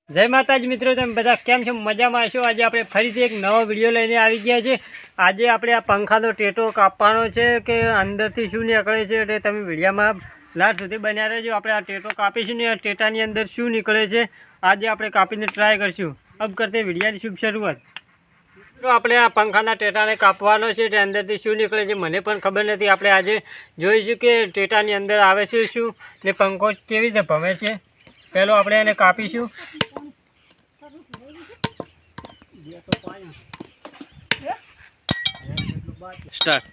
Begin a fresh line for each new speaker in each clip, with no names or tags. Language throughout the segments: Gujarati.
जय माताजी मित्रों, તમે બધા કેમ છો? મજામાં હશો? આજે આપણે ફરીથી એક નવો વિડીયો લઈને આવી ગયા છે। આજે આપણે આ પંખાનો ટેટો કાપવાનો છે કે અંદરથી શું નીકળે છે એટલે તમે વિડીયોમાં લાસ્ટ સુધી બન્યા રહેજો। આપણે આ ટેટો કાપીશું ને આ ટેટાની અંદર શું નીકળે છે આજે આપણે કાપીને ટ્રાય કરશું। अब करते વિડીયોની શુભ શરૂઆત। તો આપણે આ પંખાના ટેટાને કાપવાનો છે તે અંદરથી શું નીકળે છે મને પણ ખબર નથી। આપણે આજે જોઈશું કે ટેટાની અંદર આવે છે શું ને પંખો કેવી રીતે ભમે છે। પહેલો આપણે એને કાપીશું। સ્ટાર્ટ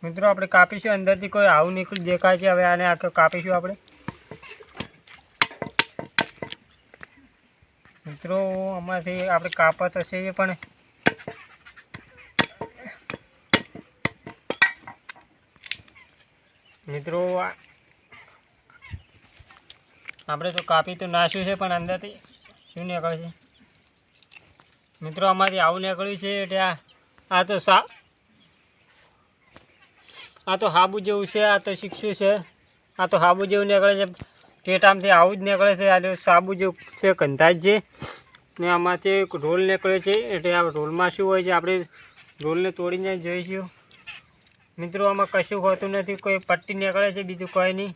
મિત્રો આપણે કાપીશું। અંદરથી કોઈ આવું નીકળી દેખાય છે। હવે આને આખો કાપીશું આપણે। મિત્રો આમાંથી આપણે કાપા તો છે પણ મિત્રો આપણે તો કાપી તો નાખ્યું છે પણ અંદરથી શું નીકળે છે મિત્રો આમાંથી આવું નીકળ્યું છે એટલે આ તો હાબુ જેવું છે। આ તો શીખશું છે। આ તો હાબુ જેવું નીકળે છે। ટેટામાંથી આવું જ નીકળે છે। આ સાબુ જેવું છે ગંધાજ છે ને આમાંથી એક રોલ નીકળે છે એટલે આ રોલમાં શું હોય છે આપણે રોલને તોડીને જોઈશું। મિત્રો આમાં કશું હોતું નથી, કોઈ પટ્ટી નીકળે છે, બીજું કોઈ નહીં।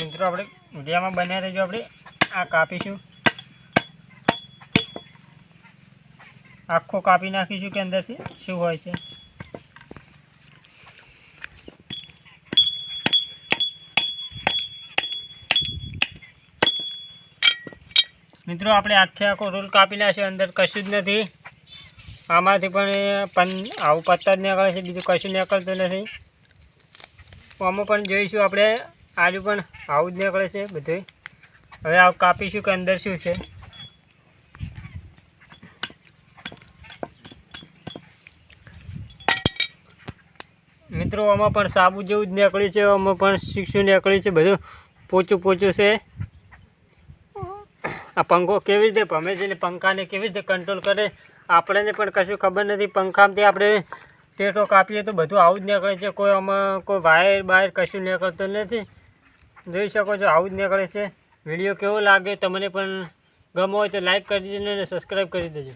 મિત્રો આપણે વિડીયોમાં બન્યા રહેજો। આપણે આ કાપીશું, આખો કાપી નાખીશું કે અંદરથી શું હોય છે। મિત્રો આપણે આખો રોલ કાપી નાખ્યો, અંદર કશું જ નથી। આમાંથી પણ આવું પત્તા જ નીકળે છે, બીજું કશું નીકળતું નથી। આમાં પણ જોઈશું આપણે આજુ પણ આવું જ નીકળે છે બધું। હવે આ કાપીશું કે અંદર શું છે। મિત્રો આમાં પણ સાબુ જેવું જ નીકળ્યું છે, આમાં પણ શીશું નીકળ્યું છે, બધું પોચું પોચું છે। આ પંખો કેવી રીતે ભમે છે ને પંખાને કેવી રીતે કંટ્રોલ કરે આપણને પણ કશું ખબર નથી। પંખામાંથી આપણે ટેટો કાપીએ તો બધું આવું જ નીકળે છે, કોઈ આમાં કોઈ વાયર બાયર કશું નીકળતું નથી। જોઈ શકો છો આવું જ નીકળે છે। વિડીયો કેવો લાગે તમને પણ ગમો હોય તો લાઈક કરી દેજો અને સબસ્ક્રાઈબ કરી દેજો।